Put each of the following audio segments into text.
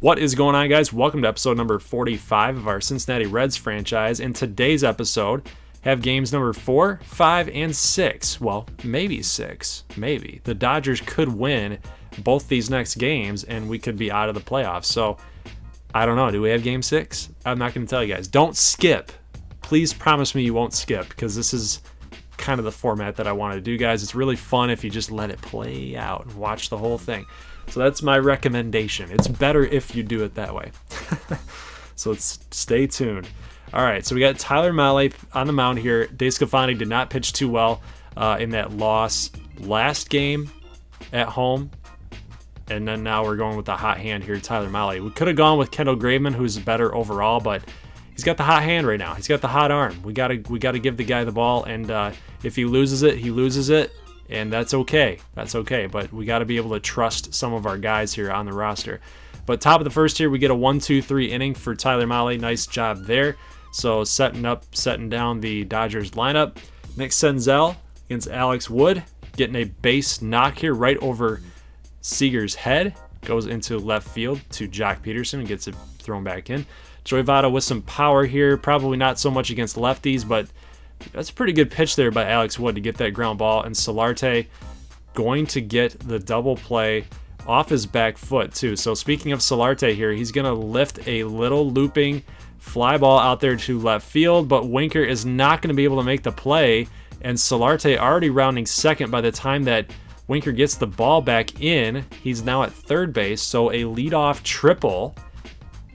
What is going on, guys? Welcome to episode number 45 of our Cincinnati Reds franchise. In today's episode, have games number 4, 5, and 6. Well, maybe 6. Maybe. The Dodgers could win both these next games, and we could be out of the playoffs. So, I don't know. Do we have game 6? I'm not going to tell you guys. Don't skip. Please promise me you won't skip, because this is kind of the format that I want to do, guys. It's really fun if you just let it play out and watch the whole thing. So that's my recommendation. It's better if you do it that way. So let's stay tuned. All right, so we got Tyler Mahle on the mound here. DeSclafani did not pitch too well in that loss last game at home. And then now we're going with the hot hand here, Tyler Mahle. We could have gone with Kendall Graveman, who's better overall, but he's got the hot hand right now. He's got the hot arm. We gotta give the guy the ball, and if he loses it, he loses it. And that's okay. That's okay. But we got to be able to trust some of our guys here on the roster. But top of the first here, we get a 1-2-3 inning for Tyler Mahle. Nice job there. So setting down the Dodgers lineup. Nick Senzel against Alex Wood. Getting a base knock here right over Seager's head. Goes into left field to Jock Peterson and gets it thrown back in. Joey Votto with some power here. Probably not so much against lefties, but that's a pretty good pitch there by Alex Wood to get that ground ball. And Solarte going to get the double play off his back foot too. So speaking of Solarte here, he's going to lift a little looping fly ball out there to left field, but Winker is not going to be able to make the play. And Solarte already rounding second by the time that Winker gets the ball back in. He's now at third base, so a leadoff triple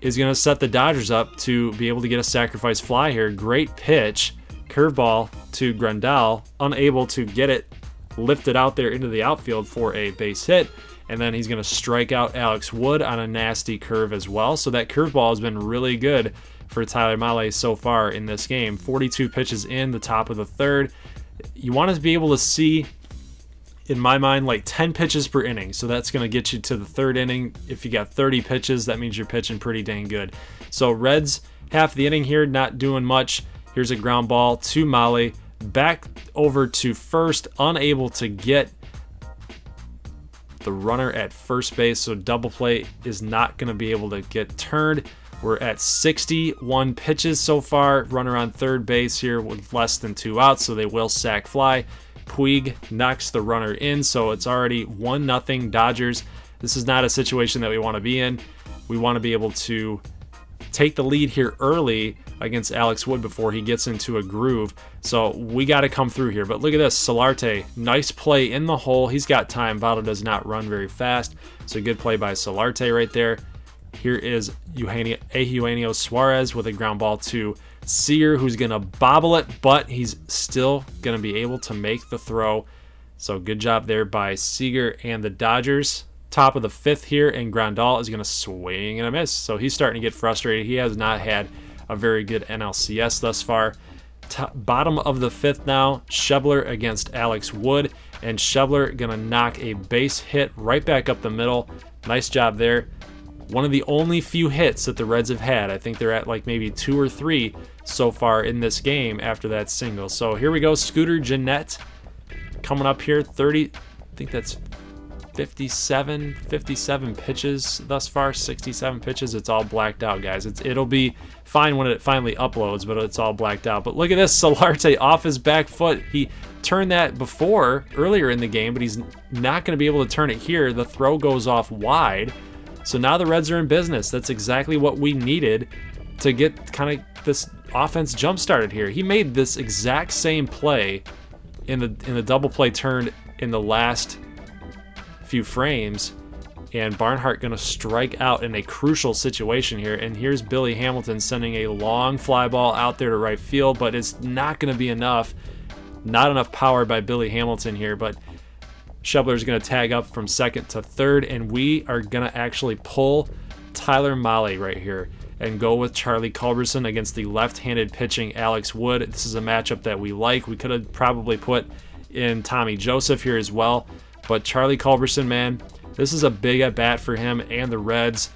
is going to set the Dodgers up to be able to get a sacrifice fly here. Great pitch. Curveball to Grandal, unable to get it lifted out there into the outfield for a base hit. And then he's going to strike out Alex Wood on a nasty curve as well. So that curveball has been really good for Tyler Mahle so far in this game. 42 pitches in the top of the third. You want to be able to see, in my mind, like 10 pitches per inning. So that's going to get you to the third inning. If you got 30 pitches, that means you're pitching pretty dang good. So Reds, half the inning here, not doing much. Here's a ground ball to Mahle, back over to first, unable to get the runner at first base, so double play is not going to be able to get turned. We're at 61 pitches so far, runner on third base here with less than 2 outs, so they will sack fly. Puig knocks the runner in, so it's already 1-0 Dodgers. This is not a situation that we want to be in. We want to be able to take the lead here early against Alex Wood before he gets into a groove. So we got to come through here. But look at this, Solarte, nice play in the hole. He's got time. Votto does not run very fast. So good play by Solarte right there. Here is Eugenio Suarez with a ground ball to Seager, who's going to bobble it, but he's still going to be able to make the throw. So good job there by Seager and the Dodgers. Top of the fifth here, and Grandal is going to swing and a miss. So he's starting to get frustrated. He has not had a very good NLCS thus far. Bottom of the fifth now, Schebler against Alex Wood, and Schebler going to knock a base hit right back up the middle. Nice job there. One of the only few hits that the Reds have had. I think they're at like maybe 2 or 3 so far in this game after that single. So here we go, Scooter Gennett coming up here, 30, I think that's 57 pitches thus far, 67 pitches. It's all blacked out, guys. It'll be fine when it finally uploads, but it's all blacked out. But look at this, Solarte off his back foot. He turned that earlier in the game, but he's not going to be able to turn it here. The throw goes off wide. So now the Reds are in business. That's exactly what we needed to get kind of this offense jump started here. He made this exact same play in the double play turned in the last few frames, and Barnhart going to strike out in a crucial situation here. And here's Billy Hamilton sending a long fly ball out there to right field, but it's not going to be enough. Not enough power by Billy Hamilton here, but Schebler is going to tag up from second to third, and we are going to actually pull Tyler Mahle right here and go with Charlie Culberson against the left-handed pitching Alex Wood. This is a matchup that we like. We could have probably put in Tommy Joseph here as well, but Charlie Culberson, man, this is a big at-bat for him and the Reds.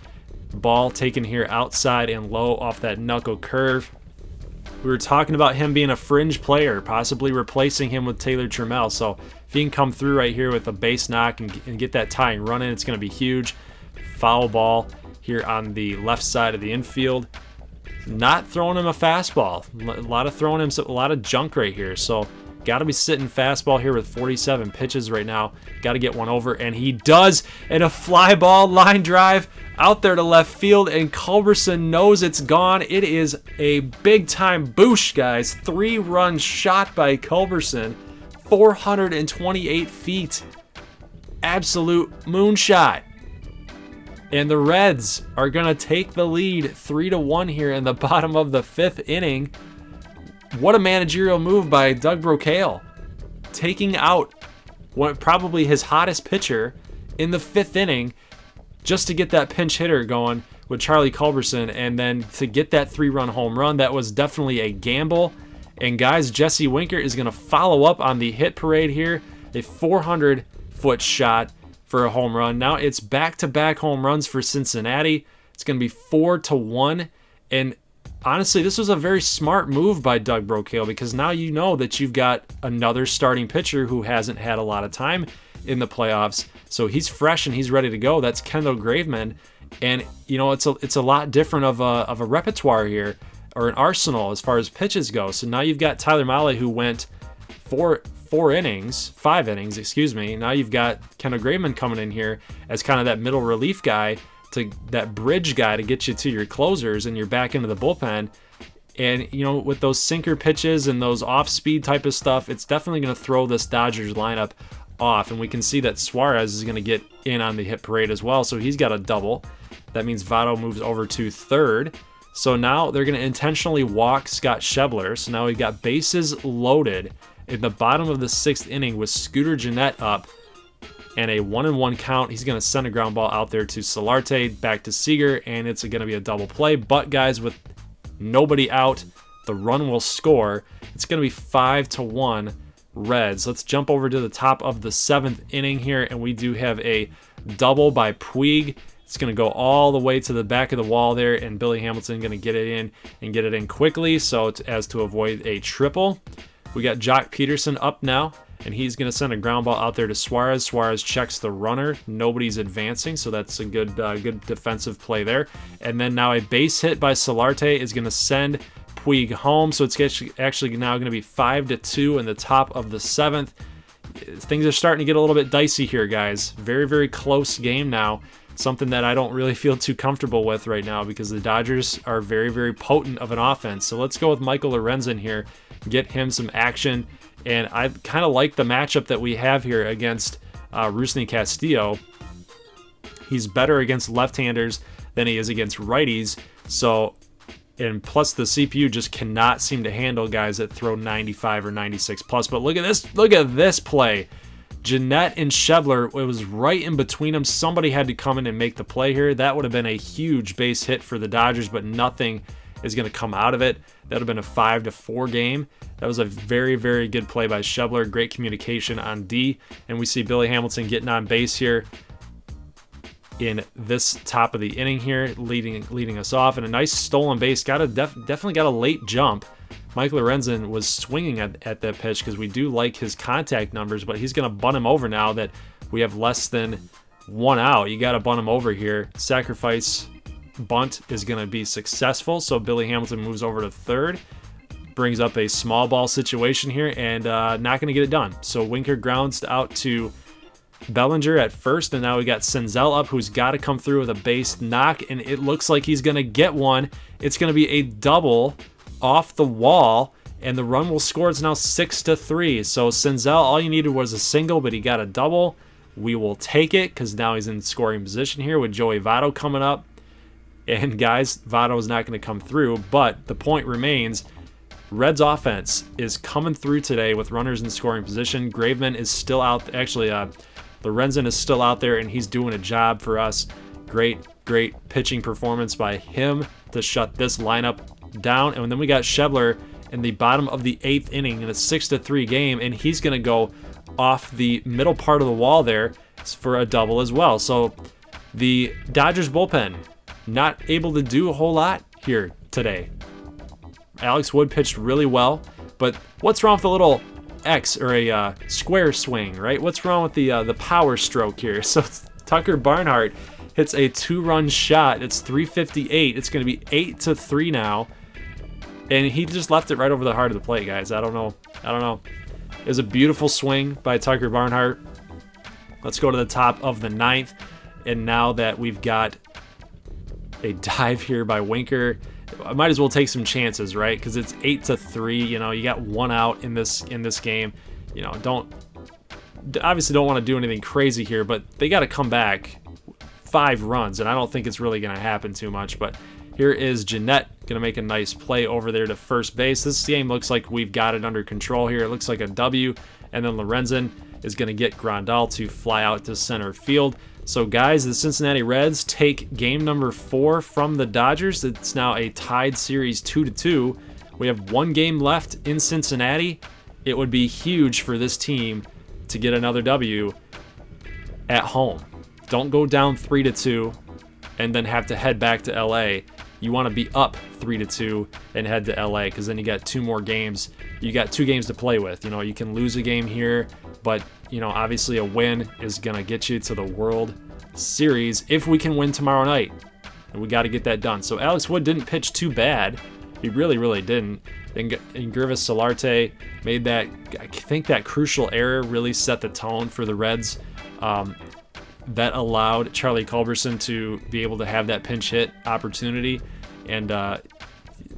Ball taken here outside and low off that knuckle curve. We were talking about him being a fringe player, possibly replacing him with Taylor Trammell. So if he can come through right here with a base knock and get that tying run in, it's going to be huge. Foul ball here on the left side of the infield. Not throwing him a fastball. A lot of throwing him a lot of junk right here. So got to be sitting fastball here with 47 pitches right now. Got to get one over, and he does. And a fly ball line drive out there to left field, and Culberson knows it's gone. It is a big-time boosh, guys. 3-run shot by Culberson. 428 feet. Absolute moonshot. And the Reds are going to take the lead 3-1 here in the bottom of the 5th inning. What a managerial move by Doug Brocail. Taking out probably his hottest pitcher in the 5th inning just to get that pinch hitter going with Charlie Culberson, and then to get that 3-run home run. That was definitely a gamble. And guys, Jesse Winker is going to follow up on the hit parade here. A 400-foot shot for a home run. Now it's back-to-back home runs for Cincinnati. It's going to be 4-1. And honestly, this was a very smart move by Doug Brocail, because now you know that you've got another starting pitcher who hasn't had a lot of time in the playoffs. So he's fresh and he's ready to go. That's Kendall Graveman. And, you know, it's a lot different of a repertoire here, or an arsenal as far as pitches go. So now you've got Tyler Mahle, who went 5 innings, excuse me. Now you've got Kendall Graveman coming in here as kind of that middle relief guy, to that bridge guy to get you to your closers, and you're back into the bullpen. And, you know, with those sinker pitches and those off-speed type of stuff, it's definitely going to throw this Dodgers lineup off. And we can see that Suarez is going to get in on the hit parade as well, so he's got a double. That means Votto moves over to third. So now they're going to intentionally walk Scott Schebler. So now we've got bases loaded in the bottom of the 6th inning with Scooter Gennett up, and a 1-1 count. He's going to send a ground ball out there to Solarte, back to Seager, and it's going to be a double play. But guys, with nobody out, the run will score. It's going to be 5-1 Reds. Let's jump over to the top of the 7th inning here, and we do have a double by Puig. It's going to go all the way to the back of the wall there, and Billy Hamilton going to get it in, and get it in quickly, so as to avoid a triple. We got Jock Peterson up now, and he's going to send a ground ball out there to Suarez. Suarez checks the runner. Nobody's advancing, so that's a good defensive play there. And then now a base hit by Solarte is going to send Puig home, so it's actually now going to be 5-2 in the top of the 7th. Things are starting to get a little bit dicey here, guys. Very, very close game now. Something that I don't really feel too comfortable with right now, because the Dodgers are very, very potent of an offense. So let's go with Michael Lorenzen here, get him some action. And I kind of like the matchup that we have here against Rusney Castillo. He's better against left-handers than he is against righties. So, and plus the CPU just cannot seem to handle guys that throw 95 or 96 plus. But look at this play. Gennett and Schebler, it was right in between them. Somebody had to come in and make the play here. That would have been a huge base hit for the Dodgers, but nothing is going to come out of it. That would have been a 5-4 game. That was a very, very good play by Schebler. Great communication on D. And we see Billy Hamilton getting on base here in this top of the inning here, leading us off. And a nice stolen base. Definitely got a late jump. Mike Lorenzen was swinging at that pitch, because we do like his contact numbers, but he's going to bunt him over now that we have less than 1 out. You got to bunt him over here. Sacrifice bunt is going to be successful, so Billy Hamilton moves over to third, brings up a small ball situation here, and not going to get it done. So Winker grounds out to Bellinger at first, and now we got Senzel up, who's got to come through with a base knock, and it looks like he's going to get one. It's going to be a double off the wall, and the run will score. It's now 6-3. So Senzel, all you needed was a single, but he got a double. We will take it, because now he's in scoring position here with Joey Votto coming up. And guys, Votto is not going to come through, but the point remains, Reds offense is coming through today with runners in scoring position. Graveman is still out. Actually, Lorenzen is still out there, and he's doing a job for us. Great pitching performance by him to shut this lineup down. And then we got Schebler in the bottom of the 8th inning in a 6-3 game, and he's going to go off the middle part of the wall there for a double as well. So the Dodgers bullpen not able to do a whole lot here today. Alex Wood pitched really well, but what's wrong with a little X or a square swing, right? What's wrong with the power stroke here? So Tucker Barnhart hits a 2-run shot. It's 358. It's going to be 8-3 now. And he just left it right over the heart of the plate, guys. I don't know. It was a beautiful swing by Tucker Barnhart. Let's go to the top of the 9th. And now that we've got a dive here by Winker, I might as well take some chances, right? Because it's 8-3. You know, you got 1 out in this game. You know, obviously don't want to do anything crazy here, but they got to come back 5 runs, and I don't think it's really going to happen too much. But here is Jeanette going to make a nice play over there to first base. This game looks like we've got it under control here. It looks like a W, and then Lorenzen is going to get Grandal to fly out to center field. So guys, the Cincinnati Reds take game number 4 from the Dodgers. It's now a tied series 2-2. We have 1 game left in Cincinnati. It would be huge for this team to get another W at home. Don't go down 3-2 and then have to head back to LA. You want to be up 3-2 and head to LA, because then you got 2 more games. You got 2 games to play with. You know, you can lose a game here, but you know, obviously a win is gonna get you to the World Series if we can win tomorrow night, and we got to get that done. So Alex Wood didn't pitch too bad. He really didn't. And Ingrivis Solarte made that, I think that crucial error really set the tone for the Reds. That allowed Charlie Culberson to be able to have that pinch hit opportunity, and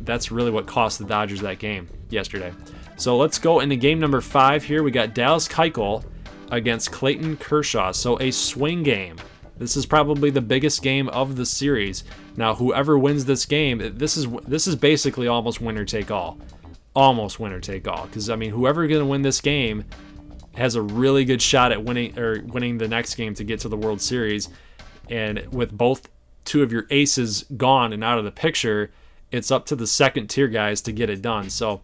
that's really what cost the Dodgers that game yesterday. So let's go into game number 5 here. We got Dallas Keuchel against Clayton Kershaw. So a swing game. This is probably the biggest game of the series. Now, whoever wins this game, this is basically almost winner take all. Almost winner take all, because I mean, whoever's going to win this game has a really good shot at winning the next game to get to the World Series. And with both 2 of your aces gone and out of the picture, it's up to the second tier guys to get it done. So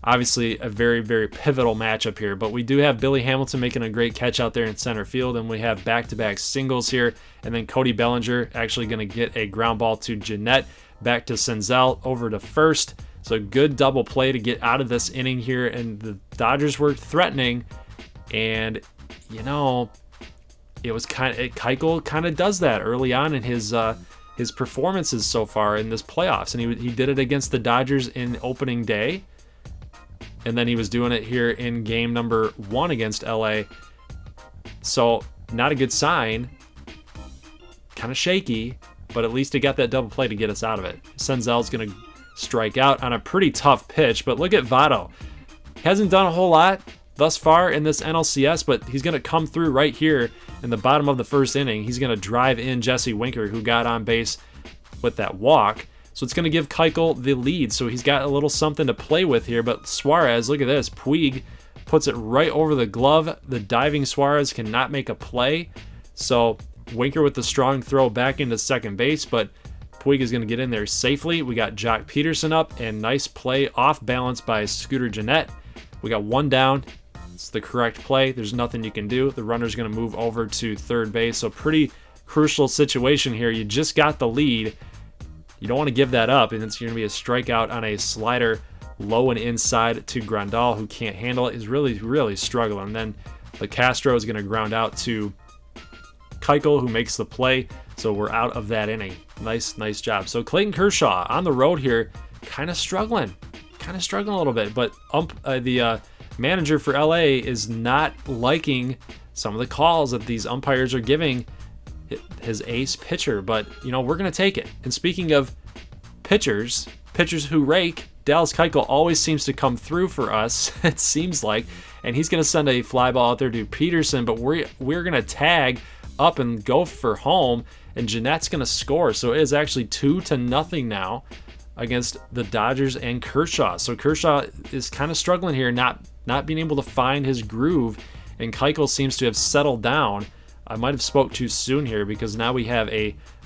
obviously a very pivotal matchup here, but we do have Billy Hamilton making a great catch out there in center field, and we have back-to-back singles here, and then Cody Bellinger actually going to get a ground ball to Jeanette, back to Senzel, over to first. So good double play to get out of this inning here, and the Dodgers were threatening, and you know, it was Keuchel kind of does that early on in his performances so far in this playoffs, and he did it against the Dodgers in opening day. And then he was doing it here in game number 1 against LA. So not a good sign. Kind of shaky, but at least he got that double play to get us out of it. Senzel's going to strike out on a pretty tough pitch, but look at Votto. He hasn't done a whole lot thus far in this NLCS, but he's going to come through right here in the bottom of the 1st inning. He's going to drive in Jesse Winker, who got on base with that walk. So it's going to give Keuchel the lead. So he's got a little something to play with here. But Suarez, look at this. Puig puts it right over the glove. The diving Suarez cannot make a play. So Winker with the strong throw back into second base. But Puig is going to get in there safely. We got Jock Peterson up, and nice play off balance by Scooter Gennett. We got 1 down. It's the correct play. There's nothing you can do. The runner's going to move over to third base. So pretty crucial situation here. You just got the lead. You don't want to give that up, and it's going to be a strikeout on a slider low and inside to Grandal, who can't handle it. He's really struggling. Then the Castro is going to ground out to Keuchel, who makes the play. So we're out of that inning. Nice job. So Clayton Kershaw on the road here, kind of struggling a little bit. But the manager for LA is not liking some of the calls that these umpires are giving his ace pitcher, but you know, we're gonna take it. And speaking of pitchers who rake, Dallas Keuchel always seems to come through for us, it seems like, and he's gonna send a fly ball out there to Peterson, but we're gonna tag up and go for home, and Jeanette's gonna score. So it is actually 2-0 now against the Dodgers and Kershaw. So Kershaw is kind of struggling here, not being able to find his groove, and Keuchel seems to have settled down. I might have spoke too soon here, because now we have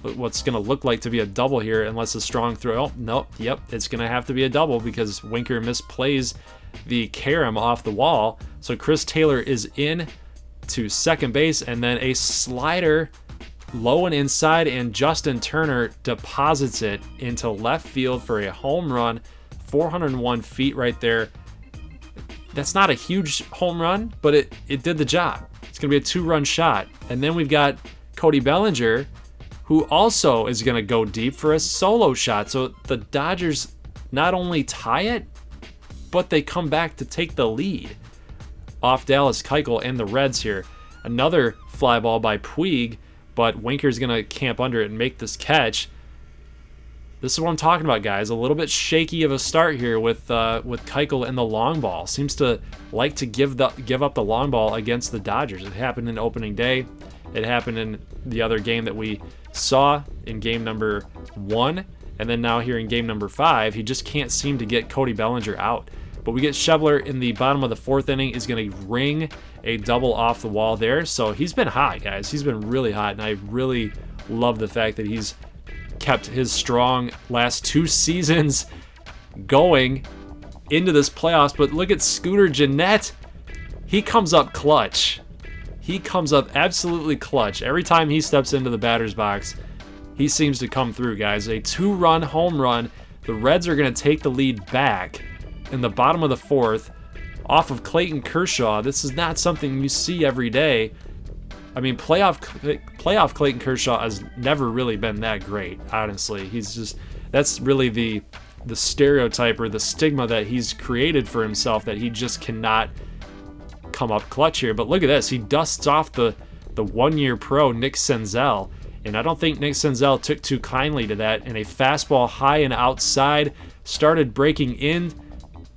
what's going to look like to be a double here, unless a strong throw. Oh, nope, yep, it's going to have to be a double because Winker misplays the carom off the wall. So Chris Taylor is in to second base, and then a slider low and inside, and Justin Turner deposits it into left field for a home run. 401 feet right there. That's not a huge home run, but it did the job. It's going to be a 2-run shot. And then we've got Cody Bellinger who also is going to go deep for a solo shot. So the Dodgers not only tie it, but they come back to take the lead off Dallas Keuchel and the Reds here. Another fly ball by Puig, but Winker's going to camp under it and make this catch. This is what I'm talking about, guys. A little bit shaky of a start here with Keuchel and the long ball. Seems to like to give up the long ball against the Dodgers. It happened in opening day. It happened in the other game that we saw in game number 1. And then now here in game number 5, he just can't seem to get Cody Bellinger out. But we get Schebler in the bottom of the 4th inning, is going to ring a double off the wall there. So he's been hot, guys. He's been really hot, and I really love the fact that he's kept his strong last 2 seasons going into this playoffs. But look at Scooter Gennett. He comes up clutch. He comes up absolutely clutch. Every time he steps into the batter's box, he seems to come through, guys. A 2-run home run. The Reds are going to take the lead back in the bottom of the 4th off of Clayton Kershaw. This is not something you see every day. I mean, playoff Clayton Kershaw has never really been that great, honestly. That's really the stereotype or the stigma that he's created for himself, that he just cannot come up clutch here. But look at this. He dusts off the 1-year pro, Nick Senzel. And I don't think Nick Senzel took too kindly to that. And a fastball high and outside started breaking in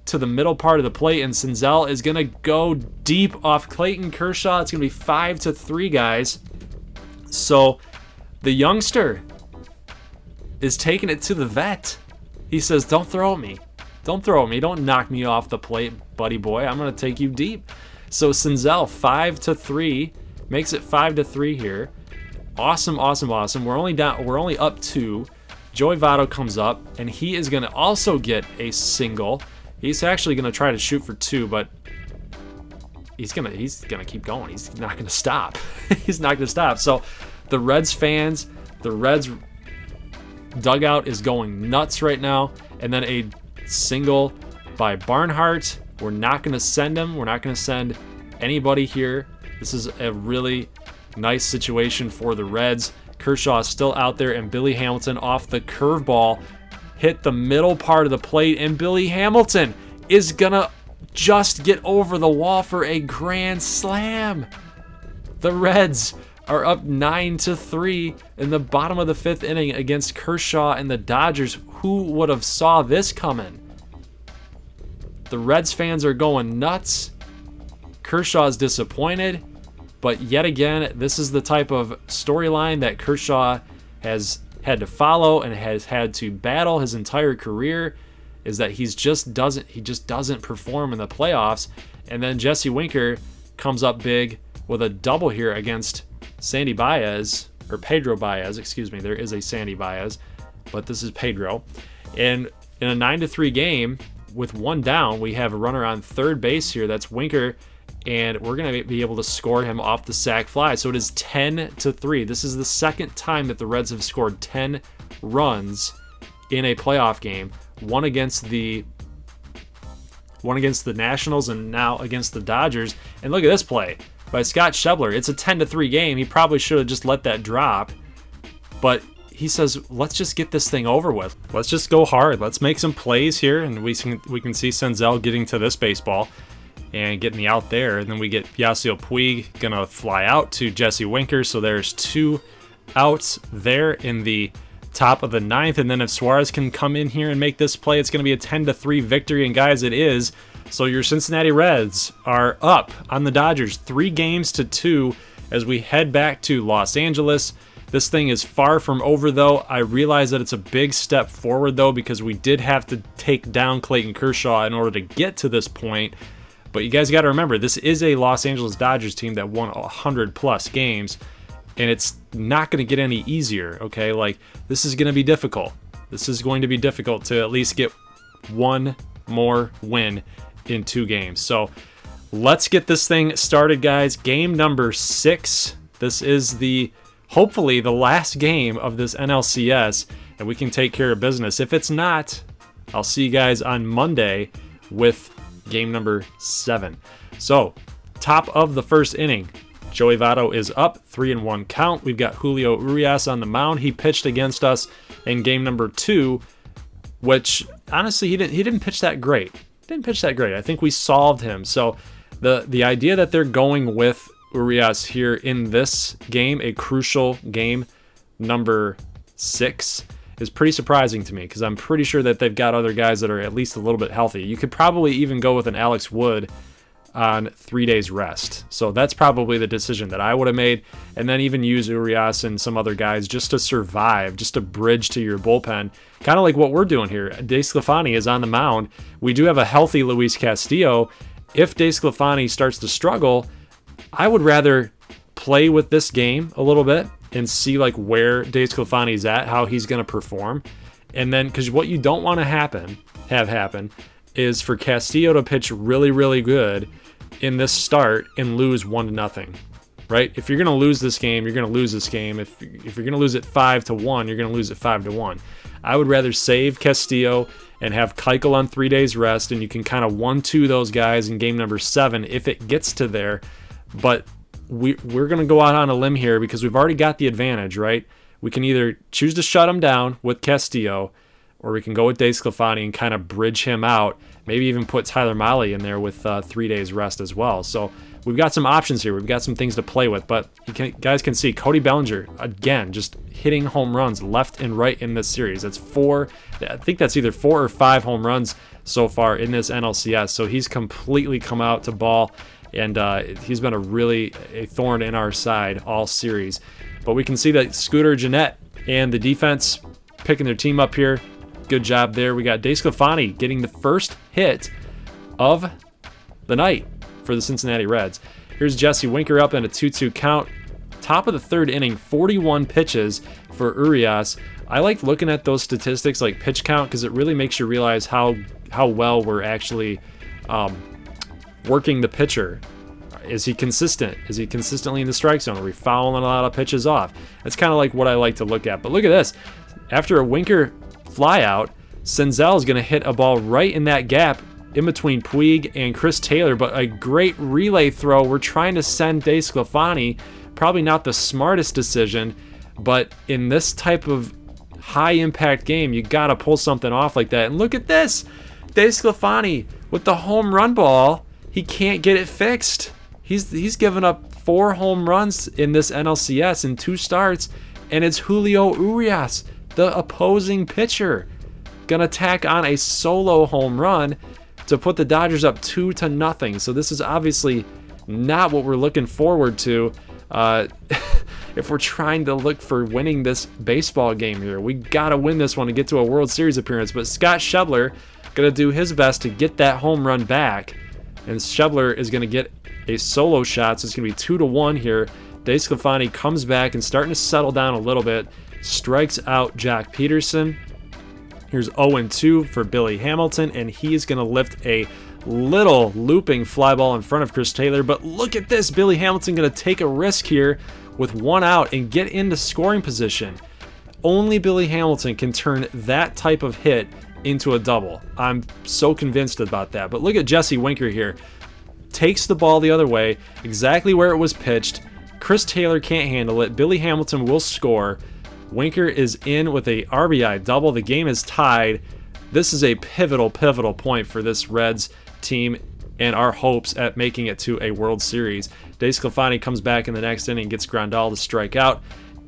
to the middle part of the plate, and Senzel is going to go deep off Clayton Kershaw. It's going to be 5-3, guys. So the youngster is taking it to the vet. He says, don't throw at me. Don't throw at me. Don't knock me off the plate, buddy boy. I'm going to take you deep. So Senzel, 5-3, makes it 5-3 here. Awesome, awesome, awesome. We're only up 2. Joey Votto comes up, and he is going to also get a single. He's actually going to try to shoot for 2, but he's gonna keep going. He's not going to stop. He's not going to stop. So the Reds fans, the Reds dugout is going nuts right now. And then a single by Barnhart. We're not going to send him. We're not going to send anybody here. This is a really nice situation for the Reds. Kershaw is still out there, and Billy Hamilton off the curveball hit the middle part of the plate, and Billy Hamilton is gonna just get over the wall for a grand slam. The Reds are up 9-3 in the bottom of the 5th inning against Kershaw and the Dodgers. Who would have saw this coming? The Reds fans are going nuts. Kershaw's disappointed, but yet again, this is the type of storyline that Kershaw has had to follow and has had to battle his entire career, is that he just doesn't perform in the playoffs. And then Jesse Winker comes up big with a double here against Sandy Baez, or Pedro Baez, excuse me. There is a Sandy Baez, but this is Pedro. And in a 9-3 game with 1 down, we have a runner on 3rd base here. That's Winker, and we're going to be able to score him off the sac fly. So it is 10-3. This is the 2nd time that the Reds have scored 10 runs in a playoff game. One against the Nationals, and now against the Dodgers. And look at this play by Scott Schebler. It's a 10-3 game. He probably should have just let that drop, but he says, let's just get this thing over with. Let's just go hard. Let's make some plays here, and we can see Senzel getting to this baseball and getting the out there. And then we get Yasiel Puig gonna fly out to Jesse Winker. So there's 2 outs there in the top of the 9th. And then if Suarez can come in here and make this play, it's gonna be a 10-3 victory. And guys, it is. So your Cincinnati Reds are up on the Dodgers 3-2 as we head back to Los Angeles. This thing is far from over, though. I realize that it's a big step forward, though, because we did have to take down Clayton Kershaw in order to get to this point. But you guys got to remember, this is a Los Angeles Dodgers team that won 100+ games, and it's not going to get any easier, okay? Like, this is going to be difficult. This is going to be difficult to at least get 1 more win in 2 games. So let's get this thing started, guys. Game number 6. This is hopefully the last game of this NLCS, and we can take care of business. If it's not, I'll see you guys on Monday with game number 7. So, top of the 1st inning, Joey Votto is up, 3-1 count. We've got Julio Urias on the mound. He pitched against us in game number 2, which honestly he didn't pitch that great. I think we solved him. So the idea that they're going with Urias here in this game, a crucial game number 6, is pretty surprising to me, because I'm pretty sure that they've got other guys that are at least a little bit healthy. You could probably even go with an Alex Wood on 3 days rest. So that's probably the decision that I would have made, and then even use Urias and some other guys just to survive, just to bridge to your bullpen, kind of like what we're doing here. DeSclafani is on the mound. We do have a healthy Luis Castillo. If DeSclafani starts to struggle, I would rather play with this game a little bit and see like where DeSclafani's at, how he's going to perform. And then, because what you don't want to have happen is for Castillo to pitch really, really good in this start and lose 1-0, right? If you're going to lose this game, you're going to lose this game. If you're going to lose it 5-1, you're going to lose it 5-1. I would rather save Castillo and have Keuchel on 3 days rest, and you can kind of 1-2 those guys in game number 7 if it gets to there. But we're going to go out on a limb here because we've already got the advantage, right? We can either choose to shut him down with Castillo, or we can go with DeSclafani and kind of bridge him out. Maybe even put Tyler Mahle in there with 3 days rest as well. So we've got some options here. We've got some things to play with. But guys can see Cody Bellinger, again, just hitting home runs left and right in this series. That's 4. I think that's either 4 or 5 home runs so far in this NLCS. So he's completely come out to ball. And he's been a thorn in our side all series. But we can see that Scooter Gennett and the defense picking their team up here. Good job there. We got DeSclafani getting the first hit of the night for the Cincinnati Reds. Here's Jesse Winker up in a 2-2 count. Top of the 3rd inning, 41 pitches for Urias. I like looking at those statistics like pitch count because it really makes you realize how well we're actually working the pitcher. Is he consistent? Is he consistently in the strike zone? Are we fouling a lot of pitches off? That's kind of like what I like to look at. But look at this. After a Winker fly out, Senzel is going to hit a ball right in that gap in between Puig and Chris Taylor, but a great relay throw. We're trying to send DeSclafani. Probably not the smartest decision, but in this type of high-impact game, you got to pull something off like that. And look at this. DeSclafani with the home run ball. He can't get it fixed. He's given up 4 home runs in this NLCS in 2 starts, and it's Julio Urias, the opposing pitcher, gonna tack on a solo home run to put the Dodgers up 2-0. So this is obviously not what we're looking forward to if we're trying to look for winning this baseball game here. We gotta win this one to get to a World Series appearance. But Scott Schebler gonna do his best to get that home run back, and Schebler is gonna get a solo shot. So it's gonna be 2-1 here. DeSclafani comes back and starting to settle down a little bit. Strikes out Jack Peterson. Here's 0-2 for Billy Hamilton, and he is going to lift a little looping fly ball in front of Chris Taylor. But look at this. Billy Hamilton going to take a risk here with 1 out and get into scoring position. Only Billy Hamilton can turn that type of hit into a double. I'm so convinced about that. But look at Jesse Winker here. Takes the ball the other way, exactly where it was pitched. Chris Taylor can't handle it. Billy Hamilton will score. Winker is in with a RBI double. The game is tied. This is a pivotal point for this Reds team and our hopes at making it to a World Series. DeSclafani comes back in the next inning, gets Grandal to strike out.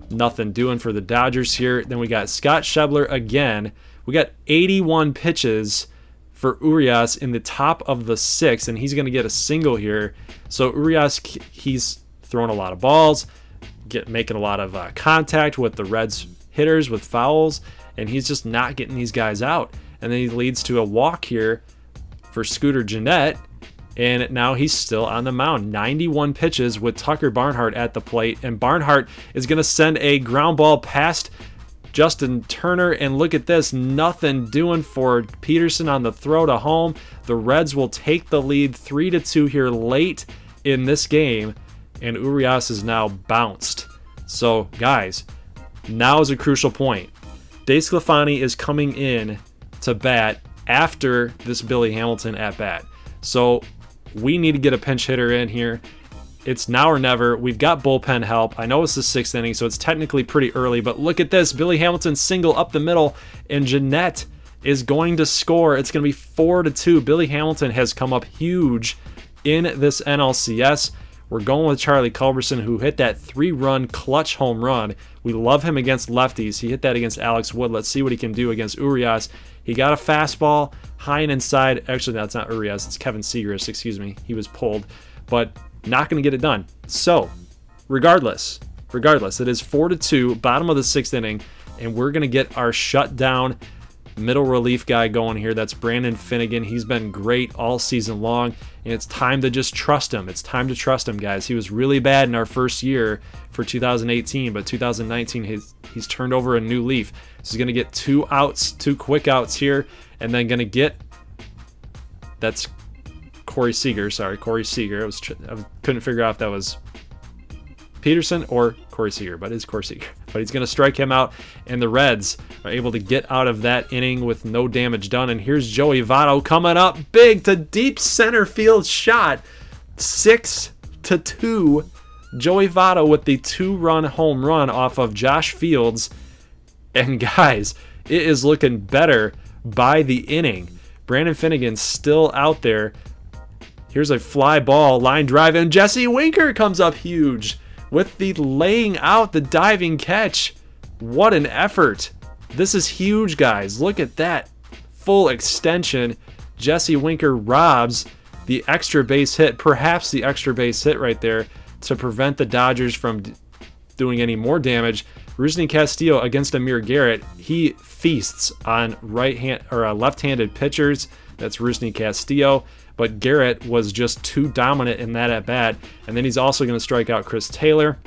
Nothing doing for the Dodgers here. Then we got Scott Schebler again. We got 81 pitches for Urias in the top of the 6th, and he's going to get a single here. So Urias, he's throwing a lot of balls, making a lot of contact with the Reds hitters with fouls, and he's just not getting these guys out. And then he leads to a walk here for Scooter Gennett, and now he's still on the mound. 91 pitches with Tucker Barnhart at the plate, and Barnhart is going to send a ground ball past Justin Turner, and look at this, nothing doing for Peterson on the throw to home. The Reds will take the lead 3-2 here late in this game, and Urias is now bounced. So, guys, now is a crucial point. DeSclafani is coming in to bat after this Billy Hamilton at bat. So, we need to get a pinch hitter in here. It's now or never. We've got bullpen help. I know it's the 6th inning, so it's technically pretty early, but look at this. Billy Hamilton single up the middle, and Jeanette is going to score. It's going to be 4-2. Billy Hamilton has come up huge in this NLCS. We're going with Charlie Culberson, who hit that 3-run clutch home run. We love him against lefties. He hit that against Alex Wood. Let's see what he can do against Urias. He got a fastball high and inside. Actually, that's not Urias. It's Kevin Seagrass, excuse me. He was pulled, but not going to get it done. So, regardless, it is 4-2, bottom of the 6th inning, and we're going to get our shutdown middle relief guy going here. That's Brandon Finnegan. He's been great all season long, and it's time to just trust him. It's time to trust him, guys. He was really bad in our first year for 2018, but 2019 he's turned over a new leaf. So he's going to get 2 outs, 2 quick outs here, and then going to get, that's Corey Seager. Sorry, Corey Seager. I couldn't figure out if that was Peterson or Corey Seager, but it's Corey Seager. But he's going to strike him out, and the Reds are able to get out of that inning with no damage done. And here's Joey Votto coming up big to deep center field shot. 6-2. Joey Votto with the 2-run home run off of Josh Fields. And guys, it is looking better by the inning. Brandon Finnegan's still out there. Here's a fly ball, line drive, and Jesse Winker comes up huge with the laying out, the diving catch. What an effort. This is huge, guys. Look at that full extension. Jesse Winker robs the extra base hit, perhaps the extra base hit right there, to prevent the Dodgers from doing any more damage. Rusney Castillo against Amir Garrett. He feasts on left-handed pitchers. That's Rusney Castillo. But Garrett was just too dominant in that at-bat. And then he's also going to strike out Chris Taylor.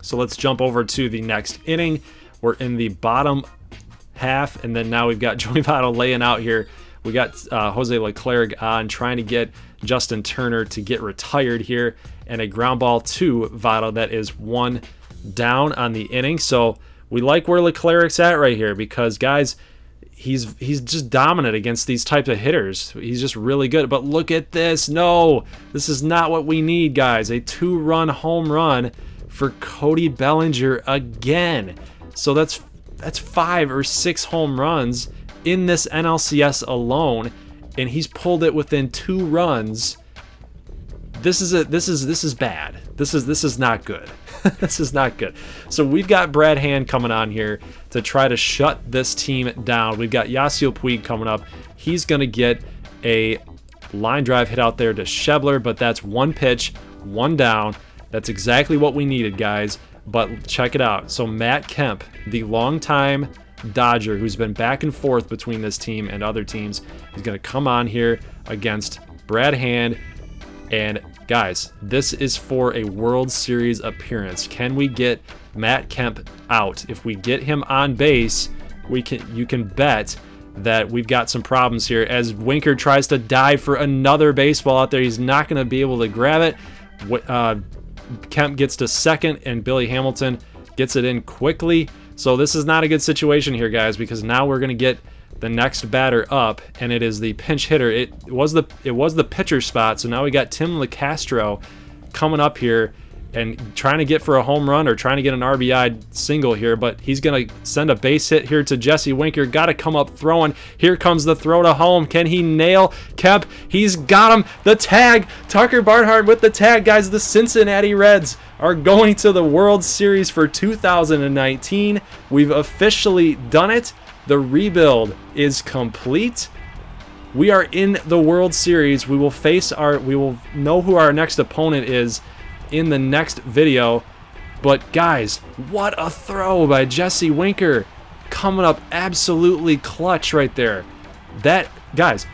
So let's jump over to the next inning. We're in the bottom half, and then now we've got Joey Votto laying out here. We got Jose Leclerc on, trying to get Justin Turner to get retired here, and a ground ball to Votto. That is 1 down on the inning. So we like where Leclerc's at right here, because, guys, he's just dominant against these types of hitters. He's just really good. But look at this. No, this is not what we need, guys. A 2-run home run for Cody Bellinger again. So that's 5 or 6 home runs in this NLCS alone, and he's pulled it within 2 runs. This is bad. This is not good. This is not good. So we've got Brad Hand coming on here to try to shut this team down. We've got Yasiel Puig coming up. He's going to get a line drive hit out there to Schebler, but that's 1 pitch, 1 down. That's exactly what we needed, guys. But check it out. So Matt Kemp, the longtime Dodger who's been back and forth between this team and other teams, is going to come on here against Brad Hand. And guys, this is for a World Series appearance. Can we get Matt Kemp out? If we get him on base, you can bet that we've got some problems here. As Winker tries to dive for another baseball out there, he's not going to be able to grab it. Kemp gets to second, and Billy Hamilton gets it in quickly. So this is not a good situation here, guys, because now we're going to get the next batter up, and it is the pinch hitter. It was the pitcher spot, so now we got Tim LeCastro coming up here and trying to get for a home run or trying to get an RBI single here, but he's going to send a base hit here to Jesse Winker. Got to come up throwing. Here comes the throw to home. Can he nail Kemp? He's got him. The tag. Tucker Barnhart with the tag, guys. The Cincinnati Reds are going to the World Series for 2019. We've officially done it. The rebuild is complete. We are in the World Series. We will know who our next opponent is in the next video. But guys, what a throw by Jesse Winker, coming up absolutely clutch right there. That, guys,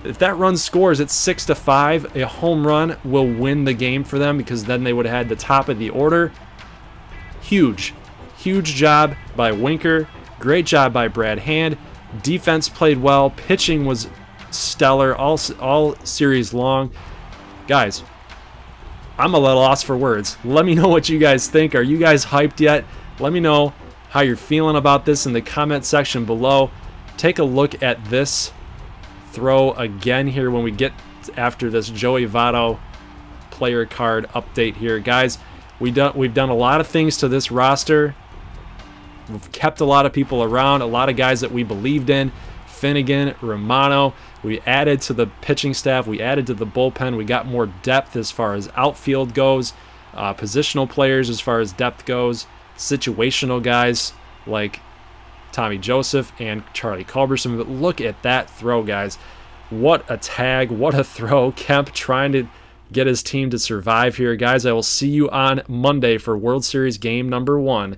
if that run scores at 6-5, a home run will win the game for them, because then they would have had the top of the order. Huge job by Winker. Great job by Brad Hand. Defense played well. Pitching was stellar all series long. Guys, I'm a little lost for words. Let me know what you guys think. Are you guys hyped yet? Let me know how you're feeling about this in the comment section below. Take a look at this throw again here when we get after this Joey Votto player card update here. Guys, we've done a lot of things to this roster. We've kept a lot of people around, a lot of guys that we believed in. Finnegan, Romano. We added to the pitching staff. We added to the bullpen. We got more depth as far as outfield goes. Positional players as far as depth goes. Situational guys like Tommy Joseph and Charlie Culberson. But look at that throw, guys. What a tag. What a throw. Kemp trying to get his team to survive here. Guys, I will see you on Monday for World Series game number 1.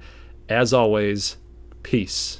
As always, peace.